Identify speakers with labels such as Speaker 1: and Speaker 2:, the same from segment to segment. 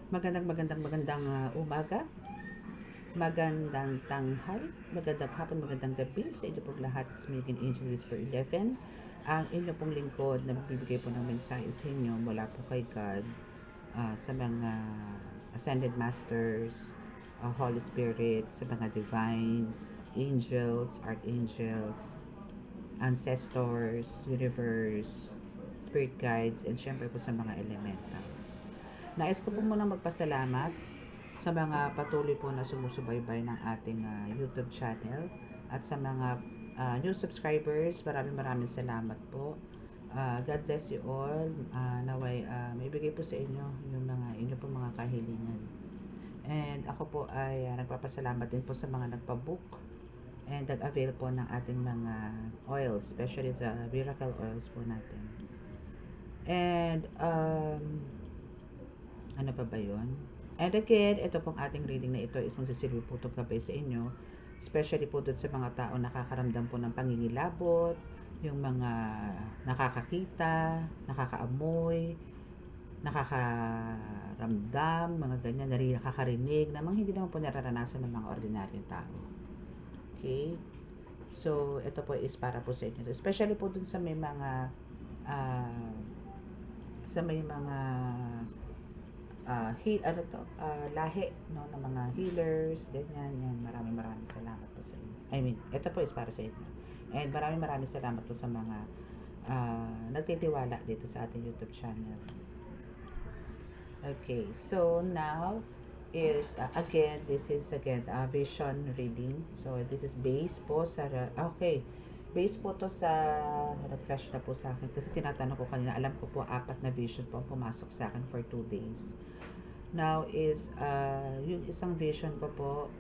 Speaker 1: Magandang umaga, magandang tanghal, magandang hapon, magandang gabi sa inyo pong lahat. It's me again, Angel Whisper 11. Ang inyo pong lingkod na magbibigay po ng mensahe sa inyo mula po kay God, sa mga Ascended Masters, Holy Spirit, sa mga Divines, Angels, Archangels, Ancestors, Universe, Spirit Guides, and syempre po sa mga Elementals. Nais ko po munang magpasalamat sa mga patuloy po na sumusubaybay ng ating YouTube channel at sa mga new subscribers, maraming salamat po. God bless you all. Naway may bigay po sa inyo yung mga inyo po mga kahilingan. And ako po ay nagpapasalamat din po sa mga nagpa-book and nag-avail po ng ating mga oils, especially sa miracle oils po natin. And ano pa ba yun? And again, ito pong ating reading na ito is magsisilbi po itong gabay sa inyo. Especially po doon sa mga tao nakakaramdam po ng pangingilabot, yung mga nakakakita, nakakaamoy, nakakaramdam, mga ganyan, nakakarinig, na mga hindi naman po nararanasan ng mga ordinaryong tao. Okay? So, ito po is para po sa inyo. Especially po dun sa may mga uh, lahi no ng mga healers, ganyan yan. Maraming salamat po sa inyo. I mean, ito po is para sa inyo. And maraming salamat po sa mga nagtitiwala dito sa ating YouTube channel. Okay, so now is again, this is again a vision reading. So this is based po sa based po to sa nag-flash na po sa akin kasi tinatanong ko kanina, alam ko po 4 na vision po ang pumasok sa akin for 2 days. Now is yung isang vision ko po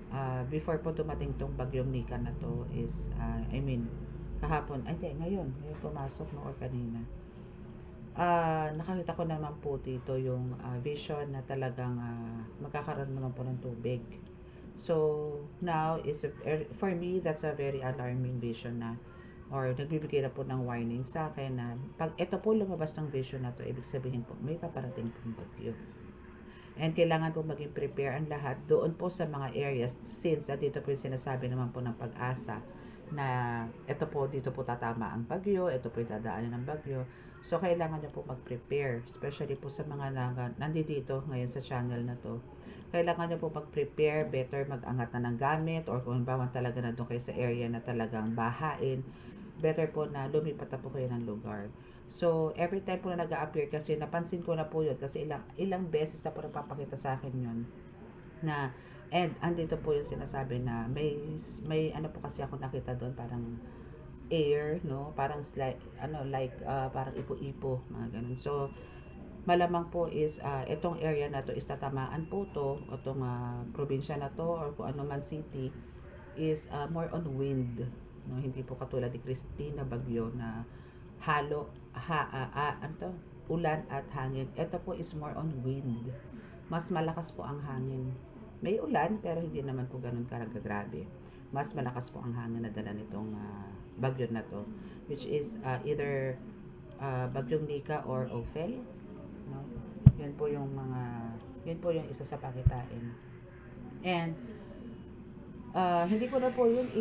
Speaker 1: before po dumating tong bagyong Nika na to is kahapon, ngayon pumasok no or kanina. Nakakita ko naman po dito yung vision na talagang magkakaroon naman po ng tubig. So now is for me that's a very alarming vision na or nagbibigay na po ng warning sa akin na pag ito po lumabas ng vision na to, ibig sabihin po may paparating pong bagyo. And kailangan po maging prepare ang lahat doon po sa mga areas since dito po yung sinasabi naman po ng pag-asa na ito po dito po tatama ang bagyo, ito po yung dadaanan ng bagyo. So kailangan nyo po mag-prepare, especially po sa mga nandito ngayon sa channel na to. Kailangan nyo po mag-prepare, better mag-angat na ng gamit or kung baman talaga na doon kayo sa area na talagang bahain, better po na lumipat na po kayo ng lugar. So, every time po na nag-a-appear kasi napansin ko na po yun kasi ilang beses na po nagpapakita sa akin yun na and andito po yung sinasabi na may ano po kasi ako nakita doon parang air no parang parang ipo-ipo mga ganun. So malamang po is itong area na to is tatamaan po to itong probinsya na to or kung ano man city is more on wind no, hindi po katulad ni Christine na bagyo na halo ano to, ulan at hangin. Ito po is more on wind, mas malakas po ang hangin. May ulan pero hindi naman po ganun grabe. Mas malakas po ang hangin na dala nitong bagyo na to, which is either bagyong Nika or Ophel no? Yun po yung yun isa sa pakitain. And hindi ko na po yun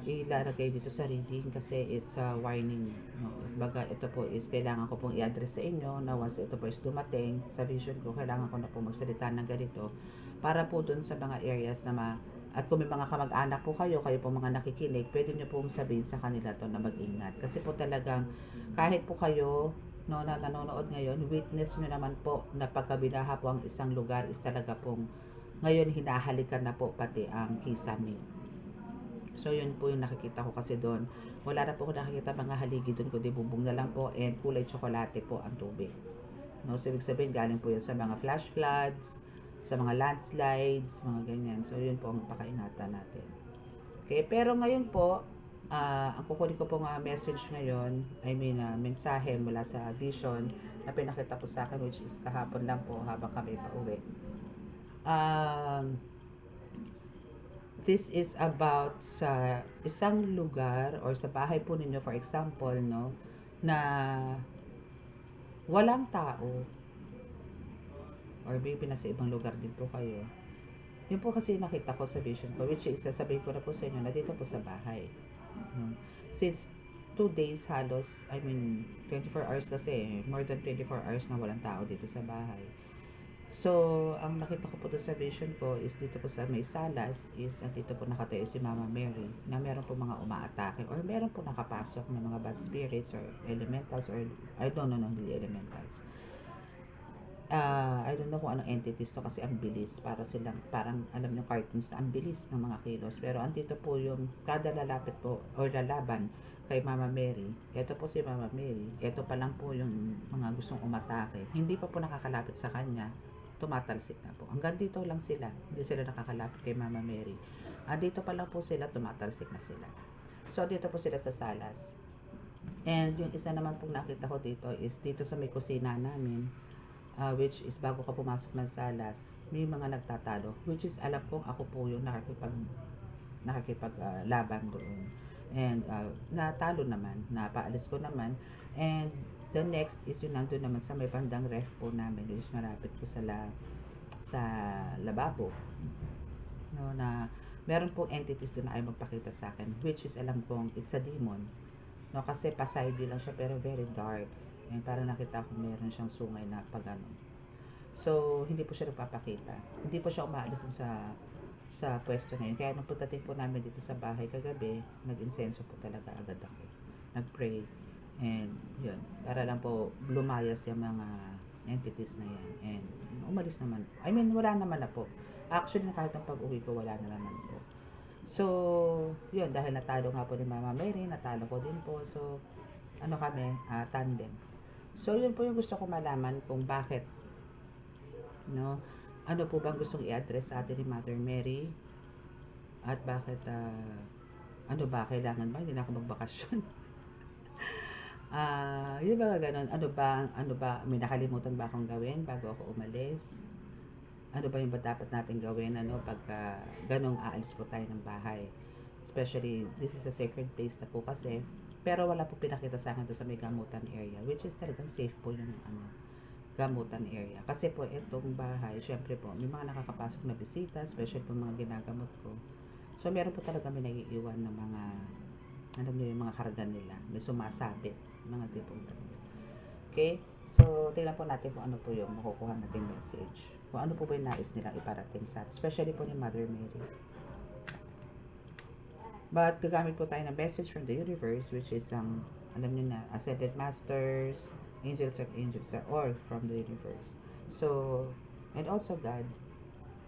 Speaker 1: ilalagay dito sa reading kasi it's a warning. No? Baga ito po is kailangan ko pong i-address sa inyo na once ito po is dumating sa vision ko, kailangan ko na po magsalita ng ganito para po dun sa mga areas na at kung may mga kamag-anak po kayo po mga nakikinig, pwede nyo pong sabihin sa kanila to na mag-ingat. Kasi po talagang kahit po kayo no, na nanonood ngayon, witness nyo naman po na pagkabinaha po ang isang lugar is talaga pong ngayon hinahalikan na po pati ang kisame. So yun po yung nakikita ko kasi doon. Wala na po ako nakikita mga haligi doon, kundi bubong na lang po and kulay tsokolate po ang tubig. No, so ibig sabihin galing po yun sa mga flash floods, sa mga landslides, mga ganyan. So yun po ang pakaingatan natin. Okay, pero ngayon po, ang kukunin ko pong message ngayon, mensahe mula sa vision na pinakita po sa akin, which is kahapon lang po habang kami pa uwi. This is about sa isang lugar or sa bahay po ninyo, for example, no, na walang tao. or maybe nasa ibang lugar din po kayo. Yun po kasi nakita ko sa vision ko, which is sasabihin ko na po sa inyo na dito po sa bahay. No? Since 2 days halos, I mean 24 hours kasi, more than 24 hours na walang tao dito sa bahay. So, ang nakita ko po doon sa vision ko is dito po sa may salas is dito po nakatayo si Mama Mary na meron po mga umaatake or meron po nakapasok na mga bad spirits or elementals or I don't know, hindi elementals. I don't know kung anong entities to kasi ang bilis para silang parang alam niyo cartoons na ang bilis ng mga kilos, pero andito po yung kada lalapit po or lalaban kay Mama Mary. Ito po si Mama Mary, ito pa lang po yung mga gustong umatake, hindi pa po nakakalapit sa kanya, tumatalsik na po. Hanggang dito lang sila, hindi sila nakakalapit kay Mama Mary. Andito pa lang po sila, tumatalsik na sila. So dito po sila sa salas. And yung isa naman pong nakita ko dito is dito sa may kusina namin, which is bago ka pumasok ng salas, may mga nagtatalo, which is alam kong ako po yung laban doon. And natalo naman, napaalis ko naman. And the next is yung nandun naman sa may bandang ref po namin, which is malapit po sa lababo. No, na meron po entities doon na ay magpakita sa akin, which is alam kong it's a demon. No, kasi pasaydi lang siya pero very dark. And parang nakita ko meron siyang sungay na pagano. So, hindi po siya nagpapakita. Hindi po siya umaalis sa pwesto na yun. Kaya nung pagdating po namin dito sa bahay kagabi, nag-insenso po talaga agad ako. Nag-pray. And yun, para lang po lumayas yung mga entities na yan. And umalis naman. I mean, wala naman na po. Actually, kahit ang pag-uwi ko, wala na naman po. So, yun, dahil natalo nga po ni Mama Mary, natalo ko din po. So, ano kami, tandem. So, yun po yung gusto ko malaman kung bakit, no? Ano po bang gustong i-address sa atin ni Mother Mary? At bakit, ano ba, kailangan ba? Hindi na ako magbakasyon. Yun ba ganun? Ano ba, may nakalimutan ba akong gawin bago ako umalis? Ano ba yung ba dapat natin gawin, pagka ganong aalis po tayo ng bahay? Especially, this is a sacred place na po kasi, pero wala po pinakita sa akin doon sa may gamutan area, which is talagang safe po yung gamutan area. Kasi po itong bahay, syempre po, may mga nakakapasok na bisita, especially po mga ginagamot ko. So meron po talaga may naiiwan ng mga, alam niyo yung mga karga nila, may sumasabit, mga tipong ganun. Okay? So, tingnan po natin kung ano po yung makukuha natin message. Kung ano po ba yung nais nilang iparating sa atin, especially po ni Mother Mary. But gagamit po tayo ng message from the universe, which is alam niyo na, ascended masters, angels or from the universe. So, and also God,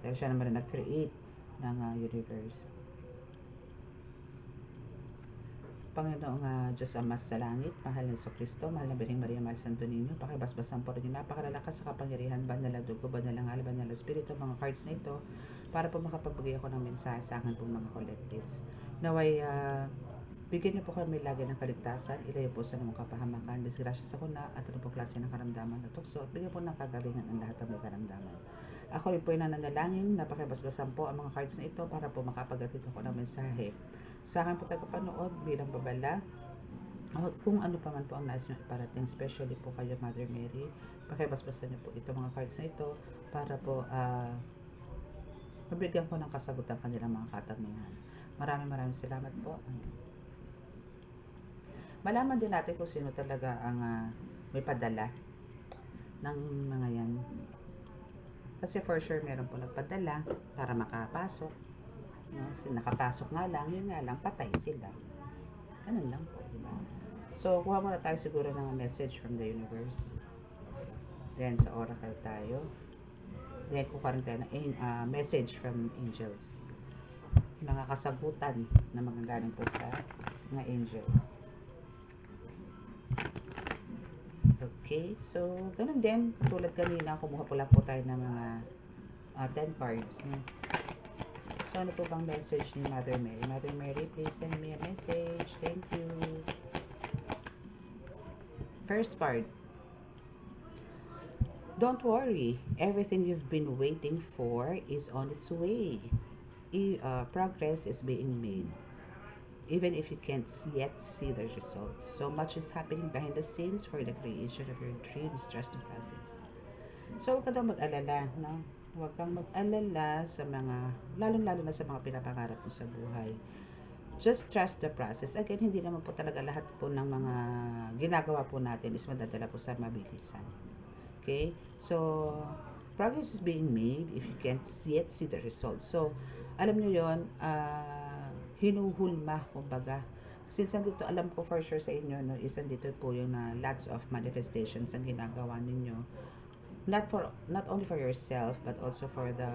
Speaker 1: dahil siya naman na nag-create ng universe. Panginoong Diyos Ama sa langit, mahal na Kristo, mahal na Birheng Maria, mahal Santo Niño, pakibasbasan po rin yung napakalalakas sa kapangyarihan, banal na dugo, banal na ngal, banal na espiritu, mga cards na ito, para po makapagbigay ako ng mensahe sa akin pong mga collectives. Naway, bigyan niyo po kami lagi ng kaligtasan, ilayo po sa namang kapahamakan, disgrasya sa kuna, at ano po klase ng karamdaman na tukso, at bigyan po ng kagalingan ang lahat ng may karamdaman. Ako rin po ay nananalangin, napakibasbasan po ang mga cards na ito para po makapagatid ako ng mensahe sa akin po tagapanood bilang babala. Kung ano pa man po ang nais nyo iparating, especially po kayo Mother Mary, pakibasbasan niyo po ito mga cards na ito para po mabigyan ko ng kasagutan kanilang mga katanungan. Maraming salamat po. Malaman din natin kung sino talaga ang may padala ng mga yan. Kasi for sure meron po nagpadala para makapasok. No, nakapasok nga lang, yun nga lang, patay sila. Ganun lang po, diba? So, kuha muna tayo siguro ng message from the universe. Then, sa oracle tayo. Then, kuha rin tayo ng message from angels. Mga kasagutan na mga galing po sa mga angels. Okay, so, ganun din. Tulad kanina, kumuha pula po tayo ng mga 10 cards. So, ano po bang message ni Mother Mary? Mother Mary, please send me a message. Thank you. First card. Don't worry. Everything you've been waiting for is on its way. Progress is being made. Even if you can't yet see the results. So much is happening behind the scenes for the creation of your dreams. Trust the process. So, huwag ka daw mag-alala, no? Huwag kang mag-alala sa mga, lalong-lalo na sa mga pinapangarap mo sa buhay. Just trust the process. Again, hindi naman po talaga lahat po ng mga ginagawa po natin is madadala po sa mabilisan. Okay? So, progress is being made if you can't yet see the results. So, alam nyo yon, hinuhulma, kumbaga. Since andito, alam ko for sure sa inyo, no, is andito po yung lots of manifestations ang ginagawa ninyo. Not only for yourself, but also for the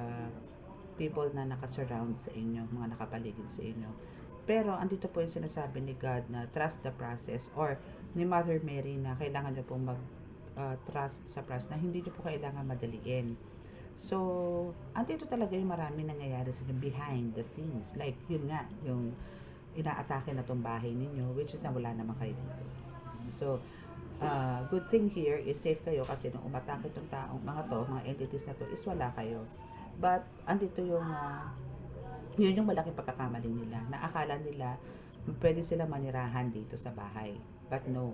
Speaker 1: people na nakasurround sa inyo, mga nakapaligid sa inyo. Pero andito po yung sinasabi ni God na trust the process, or ni Mother Mary na kailangan nyo pong trust sa process, na hindi nyo po kailangan madaliin. So, andito talaga yung marami nangyayari sa behind the scenes. Like, yun nga, yung inaatake na tong bahay ninyo, which is na wala naman kayo dito. So, good thing here is safe kayo kasi nung umatake itong taong mga entities na to is wala kayo. But, andito yung yun yung malaking pagkakamali nila, na akala nila pwede sila manirahan dito sa bahay. But no,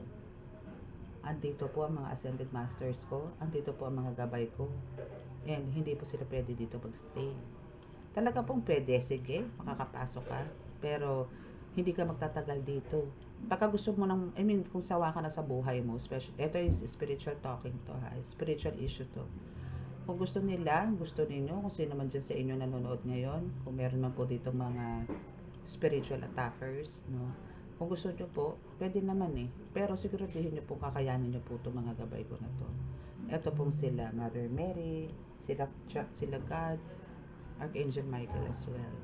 Speaker 1: andito po ang mga ascended masters ko, andito po ang mga gabay ko, and hindi po sila pwede dito magstay. Talaga pong pwede, sige, makakapasok ka, pero hindi ka magtatagal dito. Pagka gusto mo ng, kung sawa ka na sa buhay mo, ito is spiritual talking to, ha, spiritual issue to. Kung gusto nila, gusto ninyo, kung sino man dyan sa inyo nanonood ngayon, kung meron man po dito mga spiritual attackers, no? Kung gusto nyo po, pwede naman eh. Pero siguraduhin nyo po, kakayanin nyo po itong mga gabay ko na to. Ito pong sila, Mother Mary, sila God, Archangel Michael as well.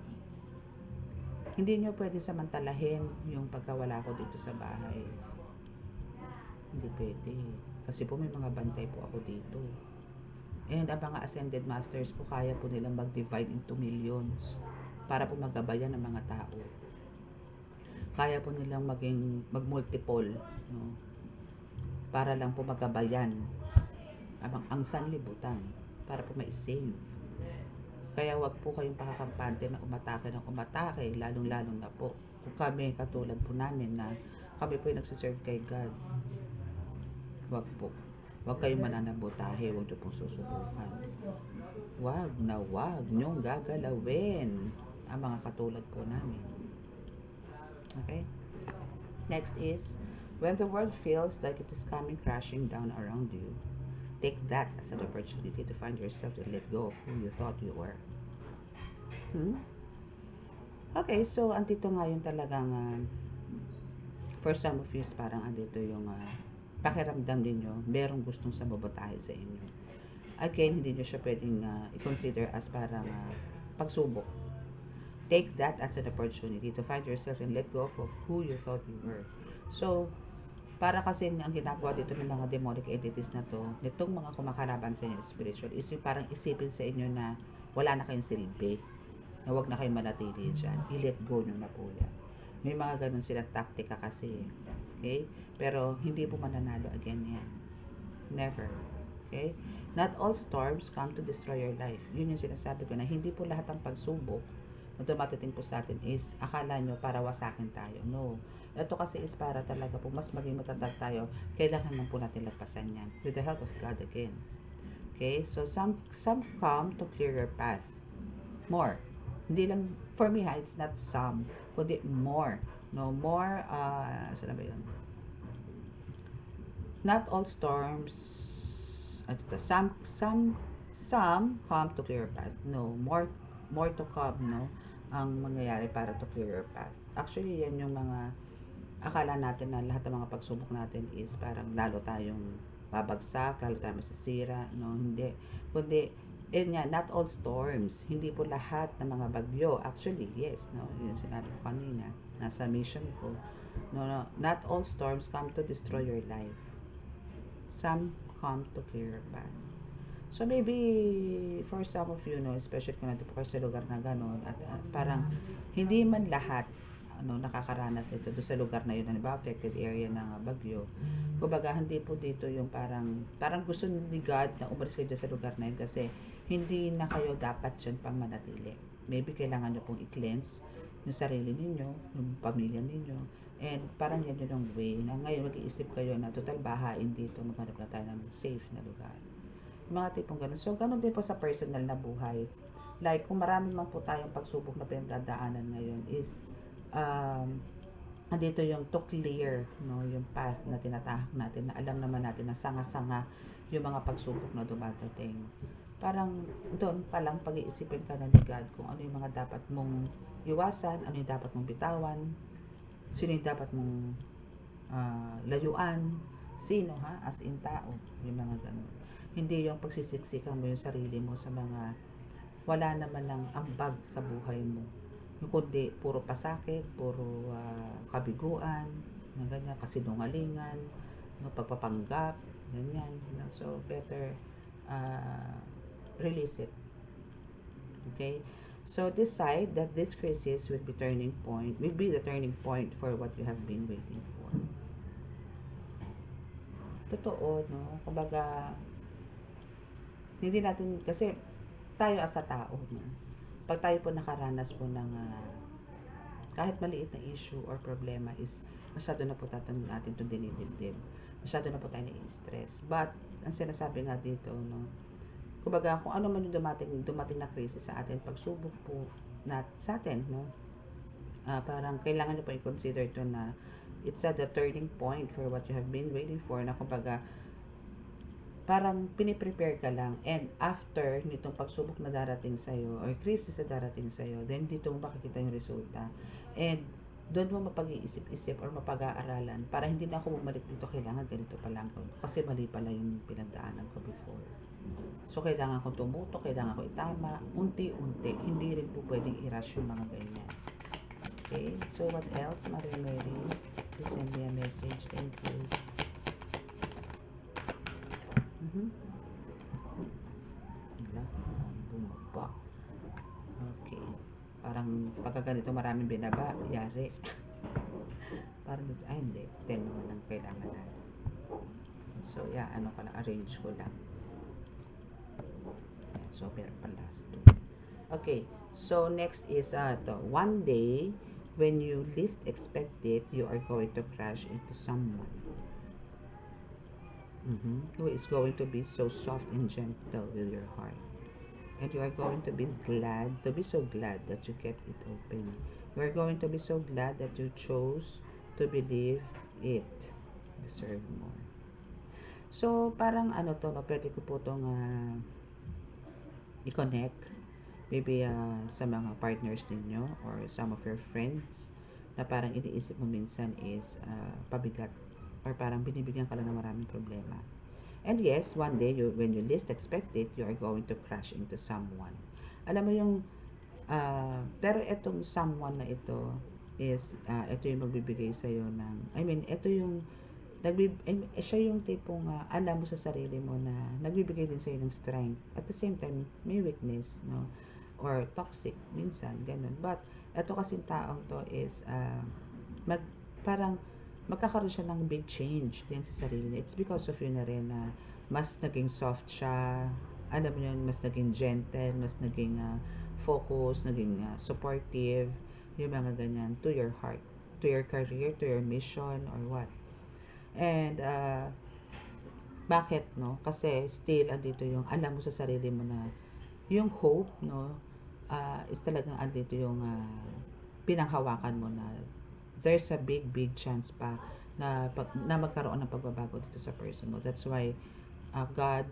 Speaker 1: Hindi nyo pwede samantalahin yung pagkawala ko dito sa bahay. Hindi pwede. Kasi po may mga bantay po ako dito. And ang mga ascended masters po, kaya po nilang mag-divide into millions para po magabayan ng mga tao. Kaya po nilang mag-multiple, no? Para lang po magabayan ang sanlibutan, para po ma-save. Kaya wag po kayong pakakampante na umatake ng umatake, lalong-lalong na po kung kami katulad po namin na kami po yung nagsiserve kay God. Wag po. Huwag kayong mananabutahe, huwag nyo pong susubukan. Wag nyong gagalawin ang mga katulad po namin. Okay? Next is, when the world feels like it is coming crashing down around you, take that as an opportunity to find yourself and let go of who you thought you were. Okay, so andito nga yung talagang, for some of you, parang andito yung pakiramdam ninyo, merong gustong sabotahe sa inyo. Again, hindi nyo siya pwedeng i-consider as parang pagsubok. Take that as an opportunity to find yourself and let go of who you thought you were. So, para kasi ang ginagawa dito ng mga demonic entities na to, nitong mga kumakalaban sa inyo spiritual, is yung parang isipin sa inyo na wala na kayong silbi, na huwag na kayong manatili dyan. I-let go nyo na po yan. May mga ganun silang taktika kasi. Okay? Pero hindi po mananalo again yan. Never. Okay? Not all storms come to destroy your life. Yun yung sinasabi ko, na hindi po lahat ng pagsubok na dumatating po sa atin is akala nyo para wasakin tayo. No. Ito kasi is para talaga po mas maging matatag tayo. Kailangan lang po natin lagpasan yan. With the help of God again. Okay? So, some come to clear your path. More. Hindi lang, for me it's not some, kundi more. No, more, saan ba yun? Not all storms, some come to clear your path. No, more to come, no, ang mangyayari para to clear your path. Actually, yan yung mga akala natin na lahat ng mga pagsubok natin is parang lalo tayong babagsak, lalo tayong masisira. No, hindi. Kundi, not all storms. Hindi po lahat ng mga bagyo. Actually, yes, no, yun sinabi ko kanina, nasa mission ko. No, not all storms come to destroy your life. Some come to clear your path. So maybe for some of you, no, especially kung nandito po kayo sa lugar na gano'n, at parang hindi man lahat nakakaranas ito doon sa lugar na yun, na affected area ng bagyo. Kumbaga, hindi po dito yung parang gusto ni God na umalis kayo sa lugar na yun kasi hindi na kayo dapat dyan pang manatili. Maybe kailangan nyo pong i-cleanse yung sarili ninyo, yung pamilya ninyo, and parang yan yun ang way na ngayon mag-iisip kayo na total bahain dito, maghanap na tayo ng safe na lugar. Mga tipong ganun. So, ganun din po sa personal na buhay. Like, kung marami man po tayong pagsubok na pinagdadaanan ngayon is, um, andito yung to clear, no, yung path na tinatahak natin, na alam naman natin na sanga-sanga yung mga pagsubok na dumadating. Parang doon pa lang pag-iisipin ka na ni God kung ano yung mga dapat mong iwasan, ano yung dapat mong bitawan, sino yung dapat mong layuan, sino ha, as in tao, yung mga ganun. Hindi yung pagsisiksikan mo yung sarili mo sa mga wala naman ng ambag sa buhay mo. Yung kundi puro pasakit, puro kabiguan, na ganyan, kasinungalingan, no, pagpapanggap, ganyan. No? So, better release it. Okay? So, decide that this crisis will be the turning point for what you have been waiting for. Totoo, no? Kumbaga, hindi natin, kasi tayo as a tao, no? Pag tayo po nakaranas po ng kahit maliit na issue or problema is masyado na po natin itong dinidibdib. Masyado na po tayo na-stress. But, ang sinasabi nga dito, no? Kumbaga, kung ano man yung dumating na crisis sa atin, pagsubok po sa atin, no? Parang kailangan nyo po i-consider ito na it's the turning point for what you have been waiting for, na kumbaga parang piniprepare ka lang, and after nitong pagsubok na darating sa'yo or crisis na darating sa'yo, then dito mo makikita yung resulta, and doon mo mapag-iisip-isip or mapag-aaralan para hindi na ako bumalik dito, kailangan ganito pala ang gawin kasi mali pala yung pinagdaanan ko before. So, kailangan ko tumuto, kailangan ko itama, unti-unti, hindi rin po pwedeng i-rush yung mga ganyan. Okay, so what else, Mother Mary? Please send me a message. Thank you. Wala, bumaba. Okay. Parang pagka ganito maraming binaba, yari. Parang dito, hindi. 10 naman ang kailangan natin. So, yeah, ano ka lang, arrange ko lang. Yeah, so, meron pa last 2. Okay, so next is one day when you least expect it, you are going to crash into someone who is going to be so soft and gentle with your heart. And you are going to be so glad that you kept it open. You are going to be so glad that you chose to believe it deserve more. So, parang ano to, no, pwede ko po itong i-connect maybe sa mga partners ninyo or some of your friends na parang iniisip mo minsan is pabigat or parang binibigyan ka lang ng maraming problema. And yes, one day, when you least expect it, you are going to crash into someone. Alam mo yung, pero itong someone na ito is, ito yung magbibigay sa'yo ng, ito yung, siya yung tipong, alam mo sa sarili mo na nagbibigay din sa'yo ng strength. At the same time, may weakness, no? Or toxic, minsan, ganun. But, ito kasing taong to is, parang, magkakaroon siya ng big change din sa sarili niya. It's because of yun na rin na mas naging soft siya, alam mo yun, mas naging gentle, mas naging focus, naging supportive, yung mga ganyan, to your heart, to your career, to your mission, or what. And, bakit, no? Kasi still, andito yung alam mo sa sarili mo na yung hope, no, is talagang andito yung pinanghawakan mo na there's a big chance pa na magkaroon ng pagbabago dito sa person mo. That's why God,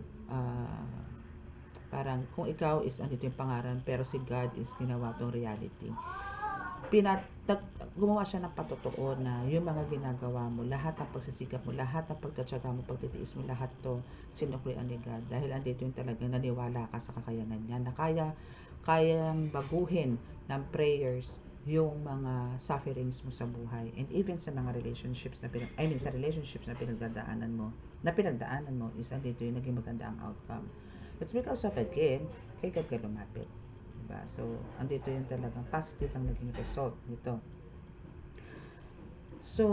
Speaker 1: parang kung ikaw is andito yung pangalan, pero si God is ginawa tong reality. Gumawa siya ng patotoo na yung mga ginagawa mo, lahat ng pagsisikap mo, lahat ng pagtatsaga mo, pagtitiis mo, lahat to sinuklian ni God. Dahil andito yung talagang naniwala ka sa kakayanan niya na kayang baguhin ng prayers yung mga sufferings mo sa buhay, and even sa mga relationships na pinagdaanan mo is andito yung naging maganda ang outcome. It's because of, again, kay God ka lumapit, diba? So andito yung talagang positive ang naging result nito. So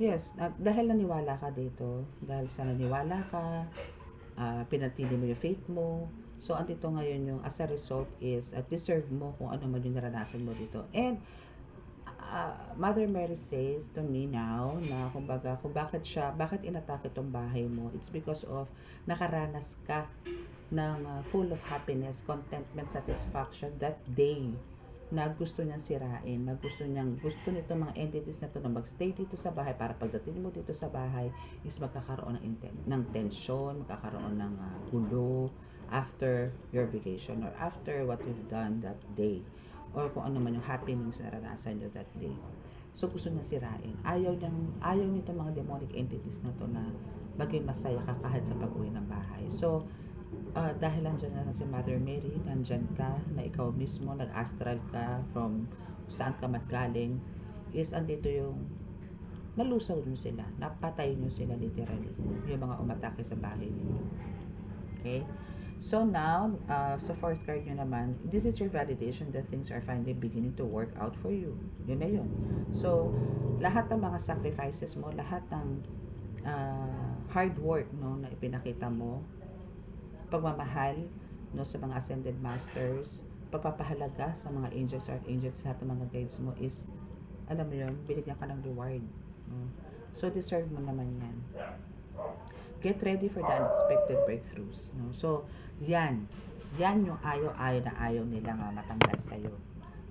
Speaker 1: yes, dahil naniwala ka dito, dahil sa naniwala ka, pinatili mo yung faith mo. So, andito ngayon yung as a result is deserve mo kung ano man yung naranasan mo dito. And Mother Mary says to me now na kumbaga kung bakit inatake itong bahay mo, it's because of nakaranas ka ng full of happiness, contentment, satisfaction that day na gusto niyang sirain, gusto nito mga entities na to na magstay dito sa bahay para pagdating mo dito sa bahay is magkakaroon ng tension, magkakaroon ng gulo after your vacation or after what you've done that day or kung ano man yung happenings na naranasan nyo that day. So gusto niya sirain. Ayaw nito mga demonic entities na to na maging masaya ka kahit sa pag-uwi ng bahay. So dahil nandyan na si Mother Mary, nandyan ka, na ikaw mismo, nag-astral ka from saan ka magaling, is andito yung nalusaw nyo sila, napatay nyo sila literally, yung mga umatake sa bahay ninyo. Okay? So now, sa fourth card nyo naman, this is your validation that things are finally beginning to work out for you. Yun na yun. So, lahat ng mga sacrifices mo, lahat ng hard work no, na ipinakita mo, pagmamahal no, sa mga ascended masters, pagpapahalaga sa mga angels, archangels, lahat ng mga guides mo is, alam mo yun, binigyan ka ng reward. No? So, deserve mo naman yan. Get ready for the unexpected breakthroughs. No? So, yan yung ayaw nilang matanggal sa'yo.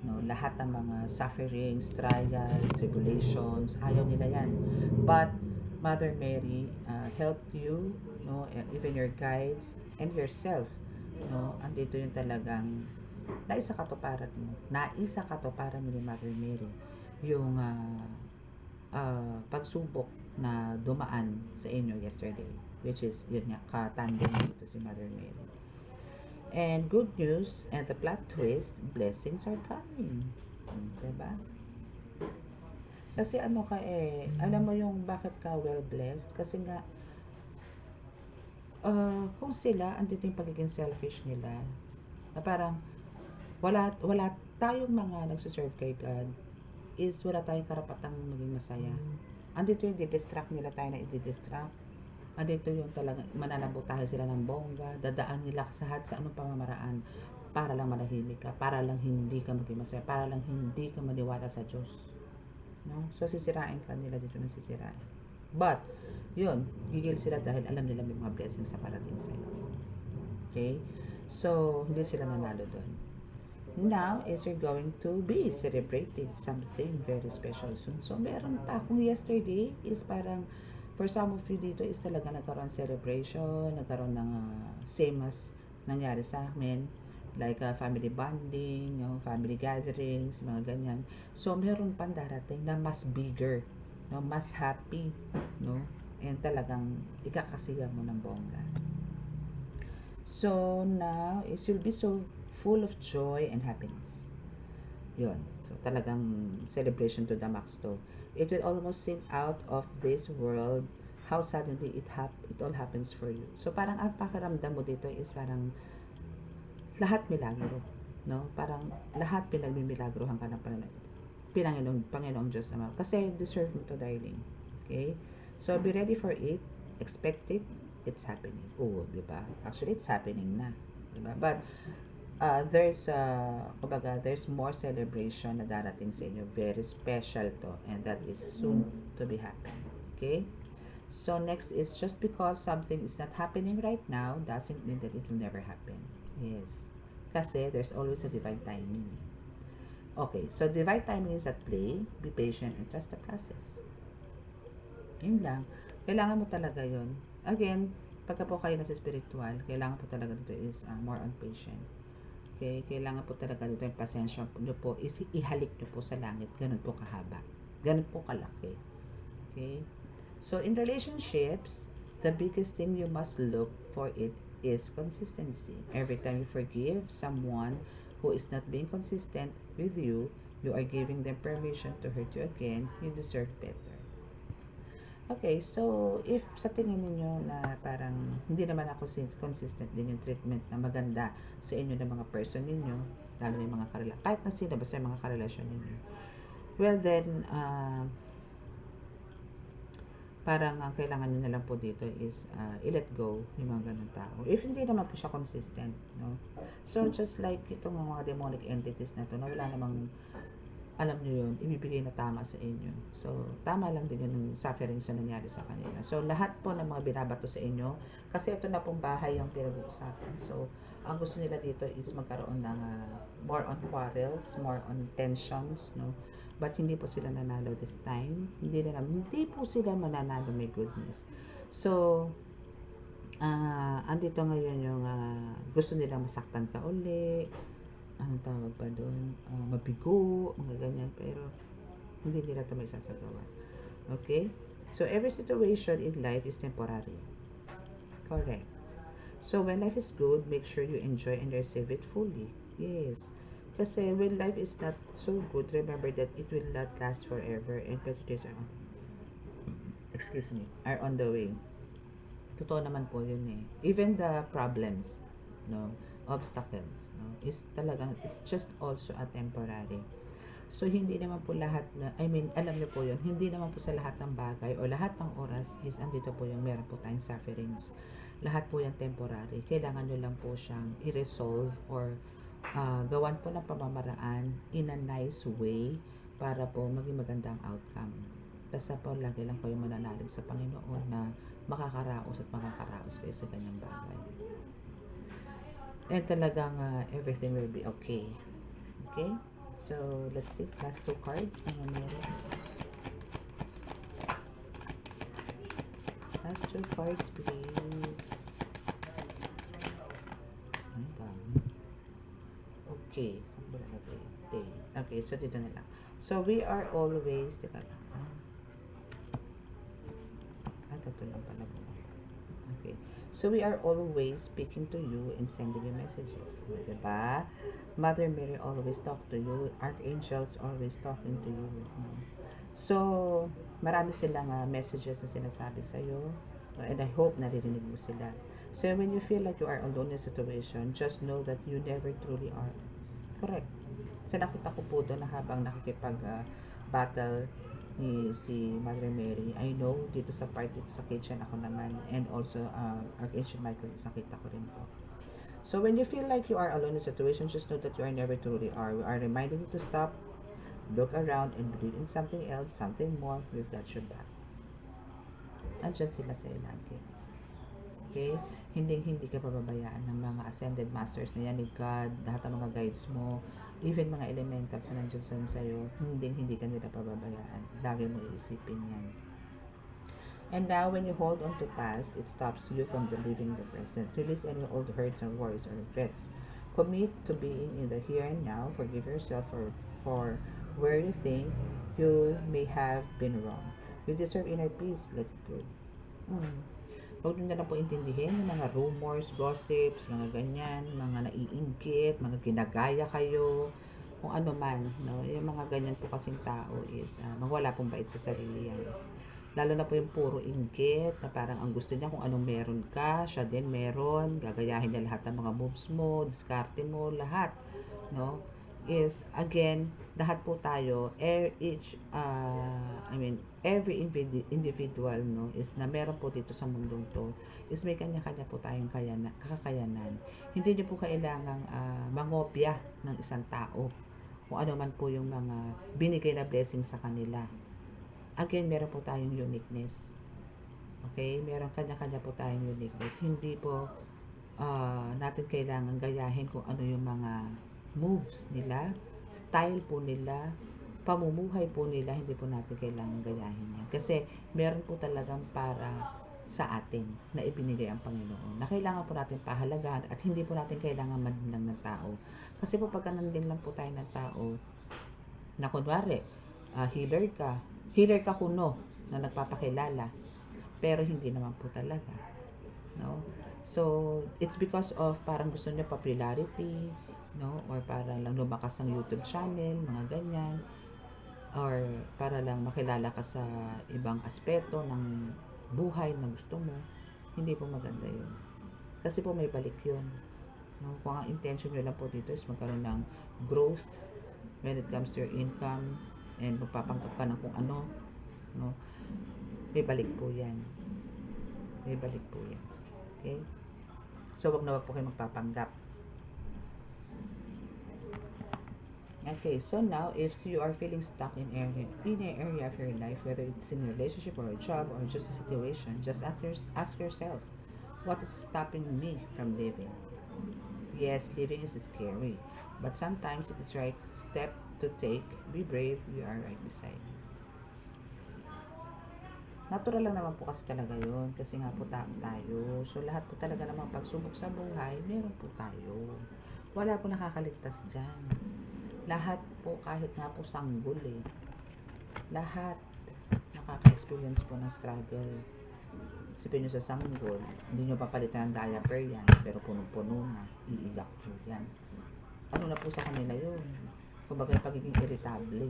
Speaker 1: No? Lahat ng mga sufferings, trials, tribulations, ayaw nila yan. But, Mother Mary helped you, no, and even your guides and yourself, no, andito yung talagang naisa katuparan mo ni Mother Mary yung pagsubok na dumaan sa inyo yesterday, which is yun nga, katandem dito si Mother Mary. And good news and the plot twist, blessings are coming, diba? Kasi ano ka alam mo yung bakit ka well blessed? Kasi nga, kung sila, andito yung pagiging selfish nila, na parang, wala tayong mga nagsuserve kay God, is wala tayong karapatang maging masaya. Andito yung didistract nila tayo na i-distract. Andito yung talagang mananabotahe sila ng bongga, dadaan nila sa anong pamamaraan, para lang manahimik ka, para lang hindi ka maging masaya, para lang hindi ka maniwala sa Diyos. No? So, sisirain ka nila dito na sisirain. But, yun, gigil sila dahil alam nila may mga blessings sa parating sa'yo. Okay? So, hindi sila nanalo doon. Now, is you're going to be celebrated something very special soon. So, meron pa akong yesterday is parang, for some of you dito is talaga nagkaroon celebration, nagkaroon ng same as nangyari sa amin. Like family bonding, family gatherings, mga ganyan. So, meron pang darating na mas bigger, no, mas happy, no, and talagang ikakasiya mo ng bongga. So, now, is you'll be so full of joy and happiness. Yun. So, talagang celebration to the max to. It will almost seem out of this world how suddenly it all happens for you. So, parang ang pakiramdam mo dito is parang lahat milagro, no? Parang lahat pinagmimilagrohan ka ng Panginoong Diyos Ama. Kasi deserve mo to, darling. Okay? So, be ready for it. Expect it. It's happening. Oh, di ba? Actually, it's happening na. Di ba? But, there's more celebration na darating sa inyo. Very special to. And that is soon to be happening. Okay? So, next is just because something is not happening right now doesn't mean that it will never happen. Yes. Kasi there's always a divine timing. Okay, so divine timing is at play. Be patient and trust the process. Yun lang. Kailangan mo talaga yun. Again, pagka po kayo nasa spiritual, kailangan po talaga dito is more on patient. Okay, kailangan po talaga dito yung pasensya nyo po is ihalik nyo po sa langit. Ganun po kahaba. Ganun po kalaki. Okay? So, in relationships, the biggest thing you must look for it is consistency. Every time you forgive someone who is not being consistent with you, you are giving them permission to hurt you again. You deserve better. Okay, so if sa tingin niyo na parang hindi naman ako consistent din yung treatment na maganda sa inyo ng mga person ninyo, lalo na yung mga kahit na sino, basta yung mga karelasyon ninyo, well then, parang ang kailangan nyo na lang po dito is i-let go yung mga ganun tao. If hindi naman po siya consistent, no? So, just like itong mga demonic entities na to, na wala namang alam nyo yun, ibibigay na tama sa inyo. So, tama lang din yun yung sufferings na nangyari sa kanila. So, lahat po ng mga binabato sa inyo, kasi ito na pong bahay yung pinag-uusapan. So, ang gusto nila dito is magkaroon ng more on quarrels, more on tensions, no? But hindi po sila nanalo this time. Hindi po sila mananalo, my goodness. So, andito ngayon yung gusto nilang masaktan ka uli, anong tawag pa doon, mabigo, mga ganyan, pero hindi nila ito may sasagawa. Okay? So, every situation in life is temporary. Correct. So, when life is good, make sure you enjoy and receive it fully. Yes. Kasi when life is not so good, remember that it will not last forever and better days are on, are on the way. Totoo naman po yun eh. Even the problems, no, obstacles, no, is talagang, it's just also a temporary. So, hindi naman po lahat na, alam niyo po yun, hindi naman po sa lahat ng bagay o lahat ng oras is andito po yung meron po tayong sufferings. Lahat po yung temporary. Kailangan nyo lang po siyang i-resolve or gawan po ng pamamaraan in a nice way para po maging magandang outcome. Basta po lagi lang kayo mananalig sa Panginoon na makakaraos at makakaraos kayo sa ganyang bagay. And talagang everything will be okay. Okay? So, let's see. Last 2 cards, mga meron. Last 2 cards, please. Ay, dami. Okay. Saan ba nalagay? Okay, so dito na lang. So, we are always, teka lang. Ito lang pala po. Okay. So, we are always speaking to you and sending you messages. Diba? Mother Mary always talk to you. Archangels always talking to you. So, marami silang messages na sinasabi sa'yo. And I hope naririnig mo sila. So, when you feel like you are alone in a situation, just know that you never truly are. Correct. So, nakita ko po doon na habang nakikipag-battle ni si Mother Mary, I know dito sa part dito sa kitchen ako naman, and also Archangel Michael is nakita ko rin po. So when you feel like you are alone in a situation, just know that you are never truly are. We are reminding you to stop, look around, and believe in something else, something more. We've got your back. Andyan sila sa lagi. Okay? Hindi ka pababayaan ng mga ascended masters na yan ni God, lahat ng mga guides mo, even mga elementals na nandiyan sa'yo, hindi ka nila pababayaan. Lagi mo iisipin yan. And now, when you hold on to past, it stops you from living the present. Release any old hurts and worries or regrets. Commit to being in the here and now. Forgive yourself for where you think you may have been wrong. You deserve inner peace. Let it go. Huwag nyo na lang po intindihin yung mga rumors, gossips, mga ganyan, mga naiinggit, mga ginagaya kayo, kung ano man, no? Yung mga ganyan po kasing tao is wala pong bait sa sarili yan. Lalo na po yung puro inggit, na parang ang gusto niya kung anong meron ka, siya din meron, gagayahin niya lahat ng mga moves mo, diskarte mo, lahat, no? Is again, lahat po tayo, every individual, no, is na meron po dito sa mundong to, is may kanya-kanya po tayong kakayanan. Hindi niyo po kailangang mangopya ng isang tao, kung ano man po yung mga binigay na blessing sa kanila. Again, meron po tayong uniqueness. Okay? Meron kanya-kanya po tayong uniqueness. Hindi po natin kailangan gayahin kung ano yung mga moves nila, style po nila, pamumuhay po nila, hindi po natin kailangan gayahin yan. Kasi meron po talagang para sa atin na ibinigay ang Panginoon, na kailangan po natin pahalagahan at hindi po natin kailangan mandilang ng tao. Kasi po pagka nandin lang po tayo ng tao, na kunwari, healer ka kuno na nagpapakilala, pero hindi naman po talaga, no? So it's because of parang gusto niya popularity, no, or para lang lumakas ang YouTube channel, mga ganyan, or para lang makilala ka sa ibang aspeto ng buhay na gusto mo. Hindi po maganda yun, kasi po may balik yun, no? Kung ang intention nyo lang po dito is magkaroon ng growth when it comes to your income and magpapanggap ka ng kung ano, no, may balik po yan. Okay? So, wag na wag po kayo magpapanggap. Okay, so now if you are feeling stuck in an area of your life, whether it's in a relationship or a job or just a situation, just ask yourself, what is stopping me from living? Yes, living is scary, but sometimes it is right step to take. Be brave, we are right beside you. Natural lang naman po kasi talaga yun, kasi nga po tao tayo. So lahat po talaga namang pagsubok sa buhay, meron po tayo. Wala po nakakaligtas dyan. Lahat po, kahit nga po sanggol lahat nakaka-experience po ng struggle. Isipin nyo sa sanggol, hindi nyo papalitan ng diaper yan, pero punong-puno na, iiyak po yan. Ano na po sa kanila yun? Kumbaga pagiging irritable.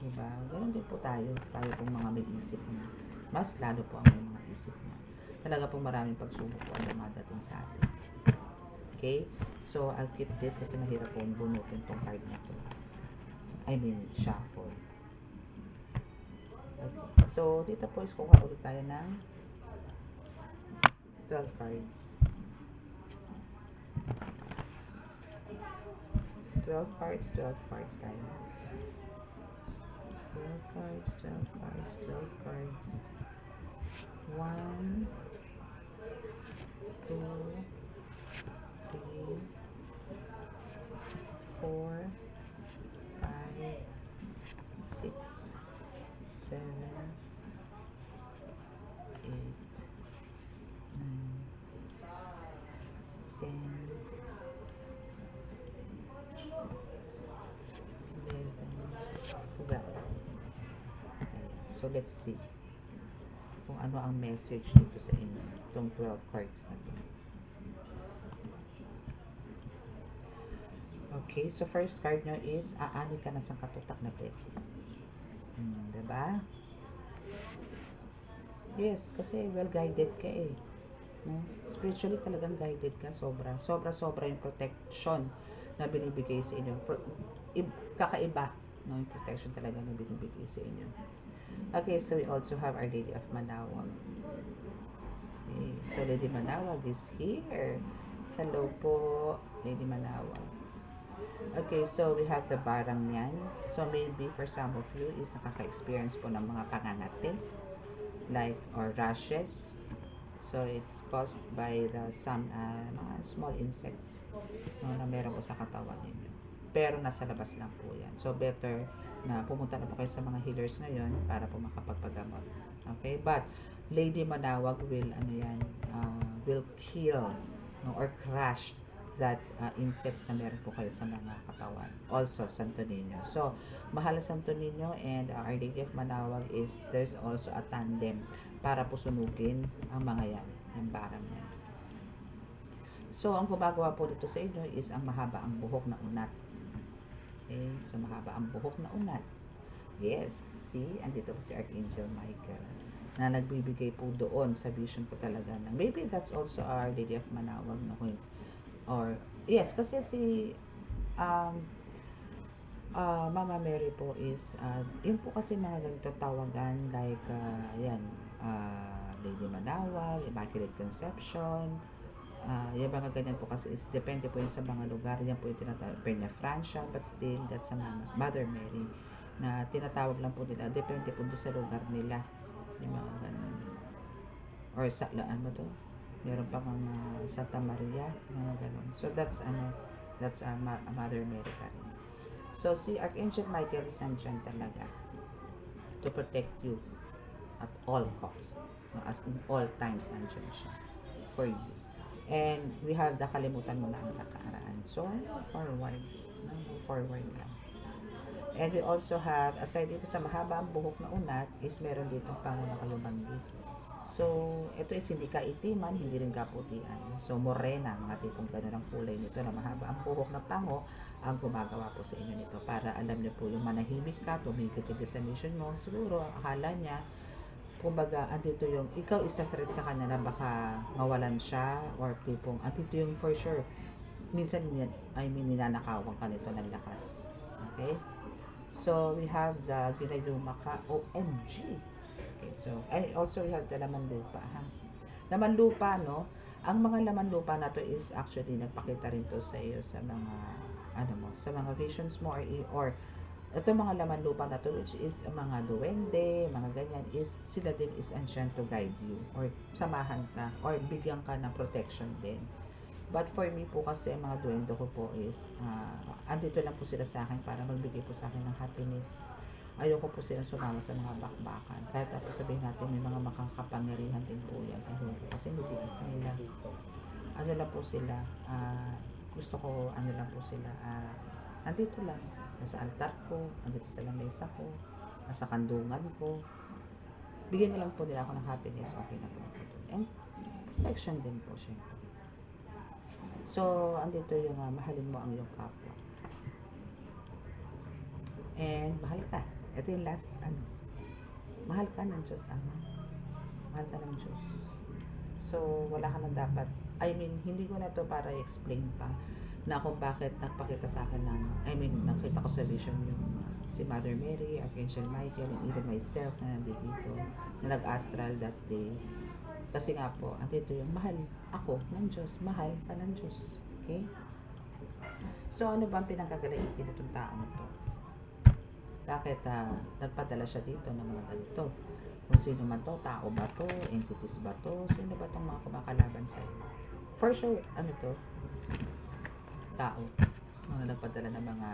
Speaker 1: Diba? Ganun din po tayo. Tayo pong mga may isip na. Mas lalo po ang may mga isip na. Talaga pong maraming pagsubok po ang dumadating sa atin. Okay? So, I'll keep this kasi mahirap po bunutin tong card na to. I mean, shuffle. Okay. So, dito po is kuha ulit tayo ng 12 cards. 12 cards tayo. 12 cards, 12 cards, 12 cards. 1, 2, 3, 4, 5, 6, 7, 8, 9, 10, 11, 12. So, let's see kung ano ang message dito sa inyo. Itong 12 cards na ito. Okay, so first card nyo is, aani ka na sa katutak na pesi. Diba? Yes, kasi well-guided ka Spiritually talagang guided ka, sobra yung protection na binibigay sa inyo. Kakaiba, yung protection talaga na binibigay sa inyo. Okay, so we also have Our Lady of Manawag. Okay, so Lady Manawag is here. Hello po, Lady Manawag. Okay, so we have the Barangyan. So maybe for some of you is nakaka-experience po ng mga pangangati, like, or rashes. So it's caused by some mga small insects na meron po sa katawan ninyo. Pero nasa labas lang po yan. So better na pumunta na po kayo sa mga healers ngayon para po makapagpagamot. Okay? But Lady Manawag will will kill or crush that insects na meron po kayo sa mga katawan. Also, Santo Niño. So, mahal na Santo Niño and Our Lady of Manawag is there's also a tandem para po sunugin ang mga yan, yung barang yan. So, ang gumagawa po dito sa inyo is ang mahaba ang buhok na unat. Okay? So, mahaba ang buhok na unat. Yes, see? Andito po si Archangel Michael na nagbibigay po doon sa vision po talaga ng maybe that's also Our Lady of Manawag na or yes, kasi si Mama Mary po is yun po kasi mga ganito tawagan like Lady Manawag, Immaculate Conception, yung mga ganyan po kasi is depende po yun sa mga lugar. Yan po yung tinatawag Peña Francia, but still that's a Mother Mary na tinatawag lang po nila, depende po doon sa lugar nila yung mga ganun, or sa laan mo to, meron pa mga Santa Maria, mga ganun. So that's a Mother Mary pa rin. So si Archangel Michael is andyan talaga to protect you at all costs, as in all times andyan siya for you. And we have the kalimutan mo na ang nakaraan. So, forward lang. And we also have, aside dito sa mahaba ang buhok na unat, is meron dito pango na kalumanggi. So, ito is hindi kaitiman, hindi rin kaputian. So, morena, mga tipong gano'n ang kulay nito na mahaba ang buhok na pango ang gumagawa po sa inyo nito. Para alam niyo po, yung manahimik ka, tumigil ka sa mission mo, siguro, akala niya, kumbaga, andito yung, ikaw isa threat sa kanya na baka mawalan siya or tipong, andito yung for sure. Minsan, ninanakawan ka nito ng lakas. Okay? So, we have the ginayuma ka, OMG. Okay, so, also we have the laman lupa, Laman lupa, no? Ang mga laman lupa na to is actually, nagpakita rin to sa iyo sa mga ano mo, sa mga visions mo, or ito mga laman lupa na to, which is mga duwende, mga ganyan, is sila din is andyan to guide you or samahan ka or bigyan ka ng protection din. But for me po kasi mga duwende ko po is andito lang po sila sa akin para magbigay po sa akin ng happiness. Ayoko po silang sumama sa mga bakbakan. Kahit tapos sabihin natin may mga makakapangyarihan din po yan. Ayoko kasi hindi nila. Ano lang po sila, gusto ko ano lang po sila, nandito lang nasa altar ko, nandito sa lamesa ko, nasa kandungan ko. Bigyan na lang po nila ako ng happiness, okay na po. And protection din po siya. So, andito yung mahalin mo ang iyong kapwa. And mahal ka. Ito yung last, mahal ka ng Diyos, Ama. Mahal ka ng Diyos. So, wala ka na dapat, hindi ko na to para i-explain pa na kung bakit nagpakita sa akin nakita ko sa vision yung si Mother Mary, Archangel Michael, and even myself na nandito, na nag-astral that day. Kasi nga po, andito yung mahal ako ng Diyos, mahal ka ng Diyos. Okay? So, ano ba ang pinagkagalaitin itong taong to? Bakit nagpadala siya dito ng mga ganito? Kung sino man to, tao ba to, entities ba to, sino ba itong mga kumakalaban sa'yo? For sure, ano to? Tao. Mga nagpadala ng mga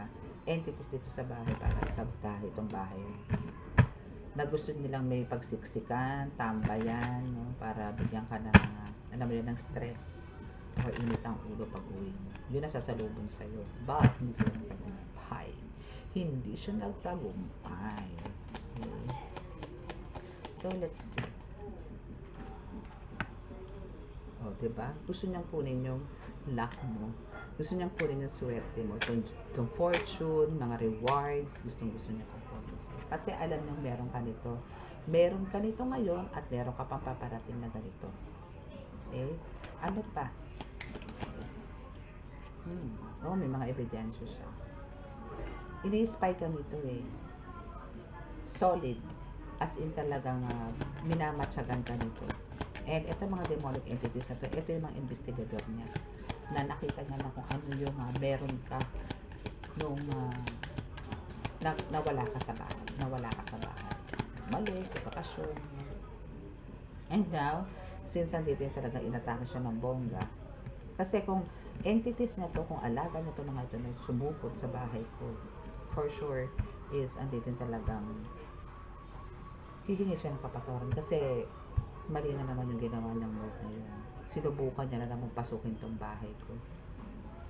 Speaker 1: entities dito sa bahay para sabotahe itong bahay. Na gusto nilang may pagsiksikan, tambayan, no? Para bigyan ka ng, alam mo yun, ng stress o init ang ulo pag uwi mo. Yun ang sasalubong sa'yo. But, hindi sila nagtagumpay. Hindi siya nagtagumpay. Okay. So, let's see. O, diba? Gusto niyang kunin yung luck mo. Gusto niyang kunin yung swerte mo. Yung fortune, mga rewards, gusto niya kung kunin sa'yo. Kasi alam niyang meron ka nito. Meron ka nito ngayon at meron ka pang paparating na ganito. Okay? Ano pa? May mga ebidensya siya. Ini-spy ka nito eh. Solid. As in talagang minamatsagan ka nito. And ito mga demonic entities na to, ito yung mga investigador niya na nakita niya na kung ano yung meron ka nung nawala ka sa bahay. Mali, sa bakasyon. And now, since andito yung talaga inatake siya ng bongga, kasi kung entities na to, kung alaga na to mga ito na sumupot sa bahay ko, for sure is andito yung talagang hihingi siya ng kapatawaran kasi mali na naman yung ginawa niyang move na yun. Sinubukan niya na naman pasukin tong bahay ko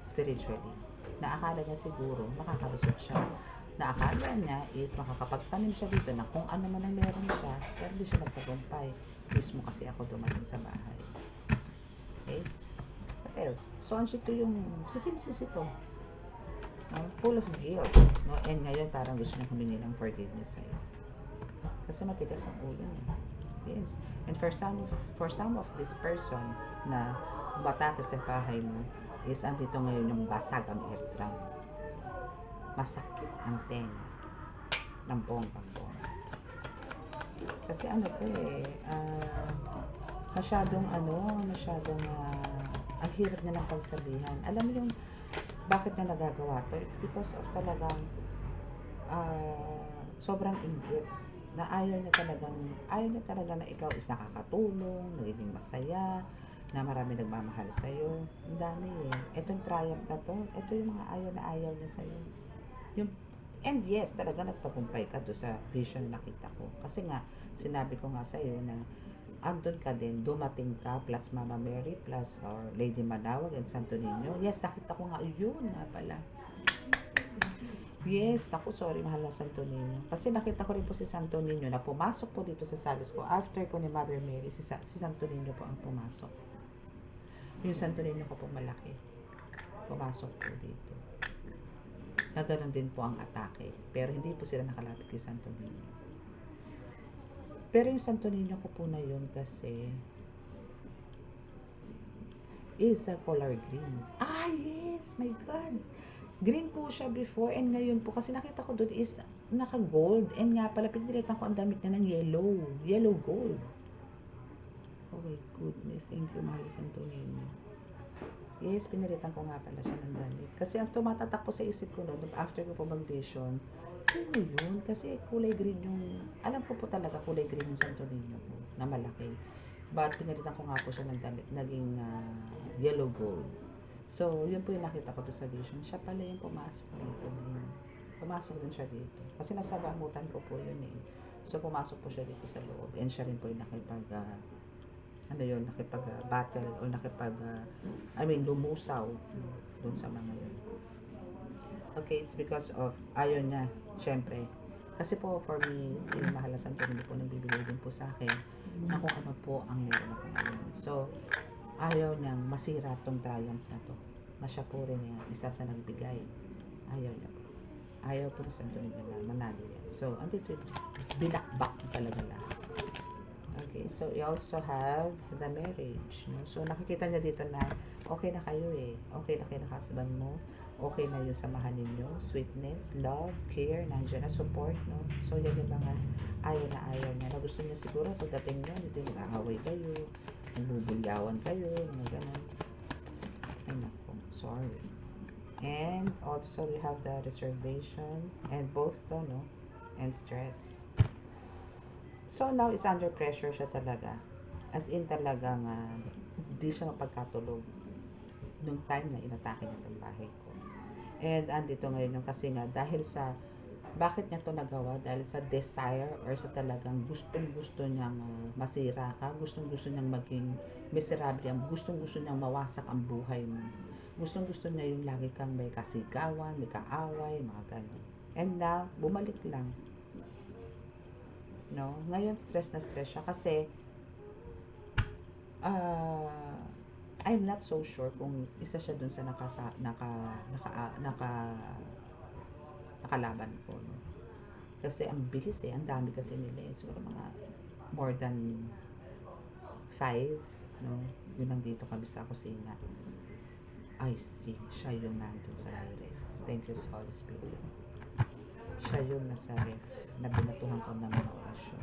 Speaker 1: spiritually. Naakala niya siguro makakalusot siya. Naakala niya is makakapagtanim siya dito na kung ano man ang meron siya, pero hindi siya nagtagumpay. Mismo kasi ako dumating sa bahay. Okay? What else? So, andito yung sisimsis ito. Full of guilt. No? And ngayon parang gusto niya humingi ng forgiveness sa'yo. Kasi matigas ang ulo niya. Yes. And for some of this person na batake sa bahay mo is andito ngayon yung basag ang eardrum. Masakit ang tenga ng bonggang-bongga. Kasi ano to masyadong ang hirap niya ng pagsabihan. Alam mo yung bakit na nagagawa to? It's because of talagang sobrang inggit na ayaw niya talaga na ikaw is nakakatulong, nagiging masaya, na marami nagmamahal sa'yo. Ang dami eh. Itong triumph na to, ito yung mga ayaw niya sa'yo. And yes, talaga nagtagumpay ka doon sa vision na nakita ko. Kasi nga, sinabi ko nga sa'yo na andun ka din, dumating ka, plus Mama Mary, plus Lady Manawag and Santo Niño. Yes, nakita ko nga, yun nga pala. Yes, sorry, mahal na Santo Niño. Kasi nakita ko rin po si Santo Niño na pumasok po dito sa salis ko. After po ni Mother Mary, si Santo Niño po ang pumasok. Yung Santo Niño ko po malaki. Pumasok po dito. Na ganun din po ang atake. Pero hindi po sila nakalapit kay Santo Niño. Pero yung Santo Niño ko po na yun kasi is a color green. Yes! My God! Green po siya before and ngayon po kasi nakita ko doon is naka-gold and nga pala pinilitan ko ang damit na ng yellow gold. Oh my goodness, thank you, mahal Santo Niño. Yes, pinalitan ko nga pala siya ng damit. Kasi ang tumatatak po sa isip ko noon, after ko po mag-vision, sino yun? Kasi kulay green yung, alam ko po talaga kulay green yung Santo Niño po, na malaki. But pinalitan ko nga po siya ng damit, naging yellow gold. So, yun po yung nakita ko sa vision. Siya pala yung pumasok dito. Pumasok din siya dito. Kasi nasa gamutan ko po yun eh. So, pumasok po siya dito sa loob. And siya rin po yung nakipag-battle o lumusaw dun sa mga yun. Okay, it's because of, ayaw niya, syempre. Kasi po, for me, si Mahal na Santo Niño po nagbibigay din po sa akin na kung ano po ang meron ako ngayon. So, ayaw niyang masira tong triumph na to. Na siya po rin yan, isa sa nagbigay. Ayaw niya po. Ayaw po sa Santo Niño na manalo yan. So, andito yung binakbak talaga lahat. Okay, so you also have the marriage. No? So, nakikita niya dito na okay na kayo eh. Okay na kayo na husband mo. Okay na yung samahan ninyo. Sweetness, love, care, nandiyan na support. No? So, yan yung mga ayaw niya. Na gusto niya siguro pagdating niya, dito yung nag-aaway kayo, nagbubulyawan kayo, mga ganun. Ay naku, sorry. And also, we have the reservation and both to, no? And stress. So, now is under pressure siya talaga. As in talagang di siya mapagkatulog nung time na inatake niya itong bahay ko. And andito ngayon yung kasi nga dahil sa bakit niya to nagawa? Dahil sa desire or sa talagang gustong-gusto niyang masira ka, gustong-gusto niyang maging miserable, gustong-gusto niyang mawasak ang buhay mo. Gustong-gusto niya yung lagi kang may kasigawan, may kaaway, mga ganun. And now, bumalik lang. No? Ngayon, stress na stress siya kasi I'm not so sure kung isa siya dun sa nakalaban ko. No? Kasi ang bilis eh, ang dami kasi nila eh. Siguro mga more than 5, no? Yun nandito kami sa kusina. I see, siya yung nandun sa ref. Thank you, Holy Spirit. Siya yung nasa ref na binatuhan ko ng mga orasyon.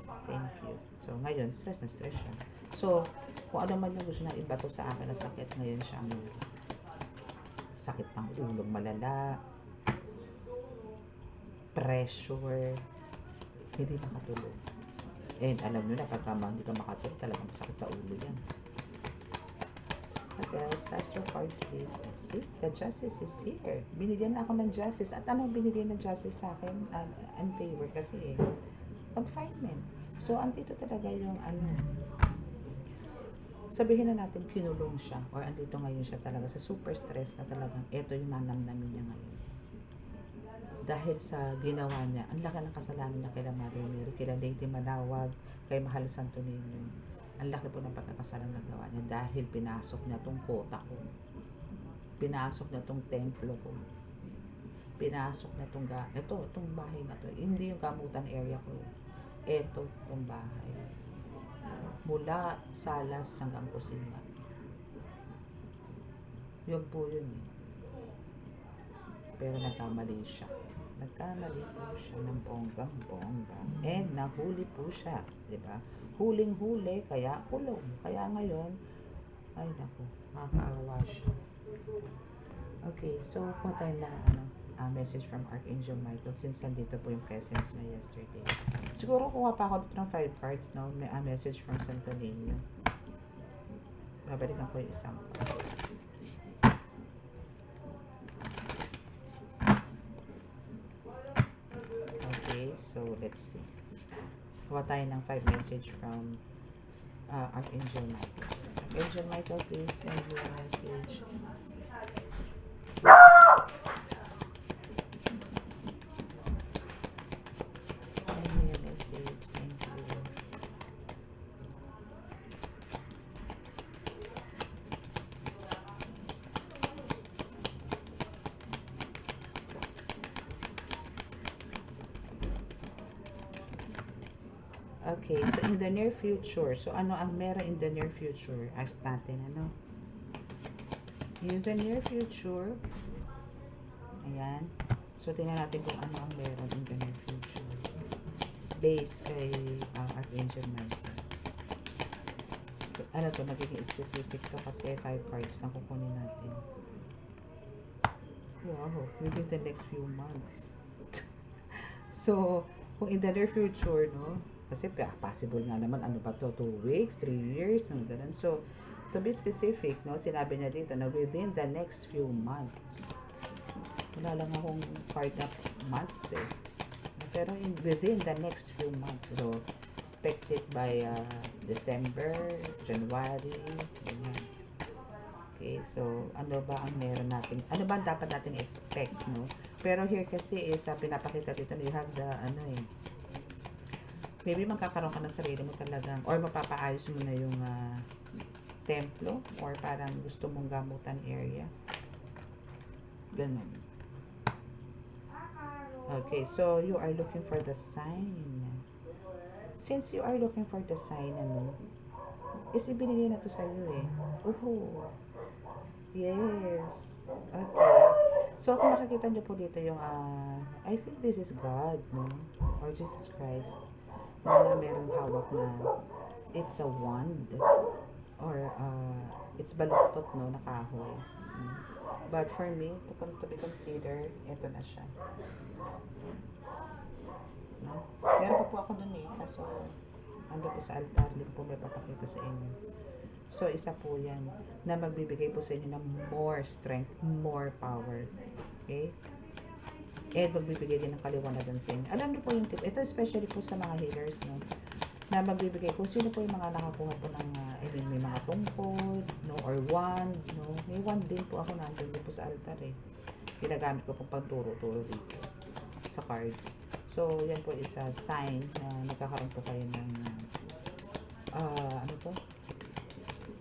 Speaker 1: Okay, thank you. So, ngayon, stress na stress siya. So, kung ano man yung gusto na ibato sa akin na sakit, ngayon siya ang sakit pang ulong malala, pressure, hindi makatulog. And alam nyo na, pagka hindi ka makatulog, talagang sakit sa ulo yan. Okay, let's cast your cards, please. See, the justice is here. Binigyan na ako ng justice. At anong binigay ng justice sa akin? In favor kasi confinement. So, andito talaga yung sabihin na natin kinulong siya or andito ngayon siya talaga sa super stress na talagang eto yung nanamnamin niya ngayon. Dahil sa ginawa niya, ang laki ng kasalanan niya kay Mother Mary, kay Lady Manawag, kay Mahal Santo Niño. Ang laki po ng pagkakasalang nagawa niya dahil pinasok niya tong kota ko. Pinasok niya tong templo ko. Pinasok niya itong bahay na to. Hindi yung gamutan area ko. Ito, itong bahay. Mula salas hanggang kusina. Yun po yun eh. Pero nagkamali siya. Nagkamali po siya ng bonggang-bongga. And nahuli po siya. Diba? Huling-huli, kaya kulong. Kaya ngayon, ay naku, makakaawa siya. Okay, so kung tayo na message from Archangel Michael since nandito po yung presence niya yesterday. Siguro kuha pa ako dito ng 5 cards, no? May message from Santo Niño. Babalikan ko yung isang. Okay, so let's see. Kuha tayo ng 5 message from Archangel Michael. Archangel Michael, please send me a message. Send me a message. Thank you. Okay, so in the near future, so ano ang meron in the near future? Ask natin, ano? In the near future, ayan. So, tingnan natin kung ano ang meron in the near future. Based kay Archangel Michael. Ano to, magiging specific to kasi 5 cards lang kukunin natin. Wow, within the next few months. So, kung in the near future, no? Kasi possible nga naman, ano ba to, 2 weeks, 3 years, mga ganun. So, to be specific, no, sinabi niya dito na within the next few months. Wala lang akong card na months eh. Pero within the next few months. So, expected by December, January, ganyan. Okay, so ano ba ang meron natin? Ano ba ang dapat natin expect, no? Pero here kasi is pinapakita dito na you have the ano eh. Maybe magkakaroon ka ng sarili mo talagang or mapapaayos mo na yung templo or parang gusto mong gamutan area. Ganun. Okay, so you are looking for the sign. Since you are looking for the sign, ano, is ibinigay na to sa iyo eh. Yes. Okay. So, kung makikita nyo po dito yung, I think this is God, no? Or Jesus Christ. Na merong hawak na it's a wand. Or, it's baluktot, no? Na kahoy. But for me, to be considered, ito na siya. No? Meron pa po ako dun eh. Kaso, ando po sa altar, hindi po may papakita sa inyo. So, isa po yan na magbibigay po sa inyo ng more strength, more power. Okay? And magbibigay din ng kaliwanagan sa inyo. Alam niyo po yung tip. Ito especially po sa mga healers, no? Na magbibigay po. Sino po yung mga nakakuha po ng, may mga tungkod, no? Or wand, no? May wand din po ako nandun din po sa altar, eh. Ginagamit ko pong pagturo-turo dito sa cards. So, yan po is a sign na nagkakaroon po kayo ng, ano po?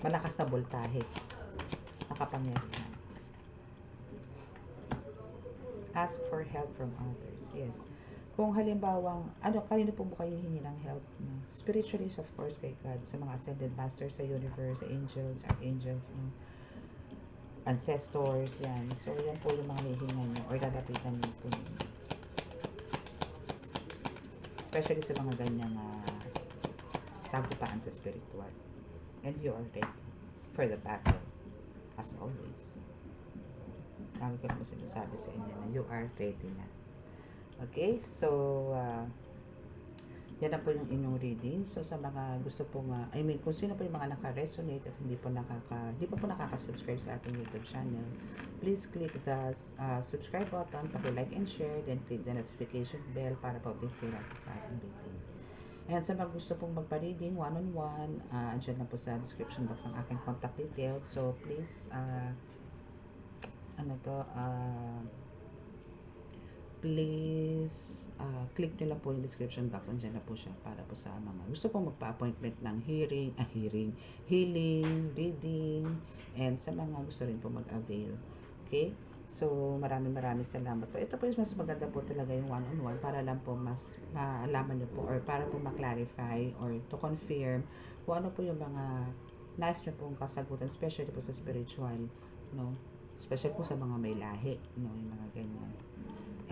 Speaker 1: Malakas na voltahe, nakapangyarihan. Ask for help from others. Yes. Kung halimbawang, kanino po ba kayo hingi ng help? No? Spiritually, of course, kay God, sa mga ascended masters sa universe, sa angels, archangels, no? Ancestors, yan. So, yan po yung mga hihingan nyo or lalapitan nyo po. Especially sa mga ganyang sagupaan sa spiritual. And you are ready for the battle, as always. Lagi ko naman sinasabi sa inyo na you are ready na. Okay, so yan na po yung inyong reading. So sa mga gusto po kung sino po yung mga naka-resonate at hindi pa po nakaka-subscribe sa ating YouTube channel, please click the subscribe button, paki-like and share, then click the notification bell para pa-update kayo natin sa ating reading. And sa mga gusto pong magpa-reading one-on-one, andyan na po sa description box ang aking contact details. So please, please click nyo lang po yung description box. Andyan na po siya para po sa mga gusto pong magpa-appointment ng healing, reading, and sa mga gusto rin po mag-avail. Okay? So, maraming salamat po. Ito po is mas maganda po talaga yung one-on-one para lang po mas maalaman nyo po or para po ma-clarify or to confirm kung ano po yung mga nais nyo pong kasagutan, especially po sa spiritual, no? Especially po sa mga may lahi, no? Yung mga ganyan.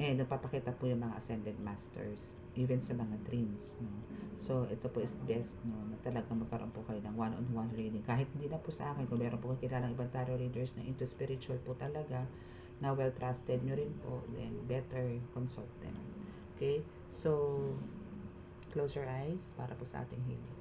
Speaker 1: And nagpapakita po yung mga ascended masters, even sa mga dreams, no? So, ito po is best, no? Na talagang magkaroon po kayo ng one-on-one reading. Kahit hindi na po sa akin, kung meron po kayo kilalang ibang tarot readers na into spiritual po talaga, na well-trusted nyo rin po, then better consult them. Okay? So, close your eyes para po sa ating healing.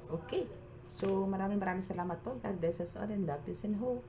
Speaker 1: Okay. So, maraming salamat po. God bless us all and love, peace and hope.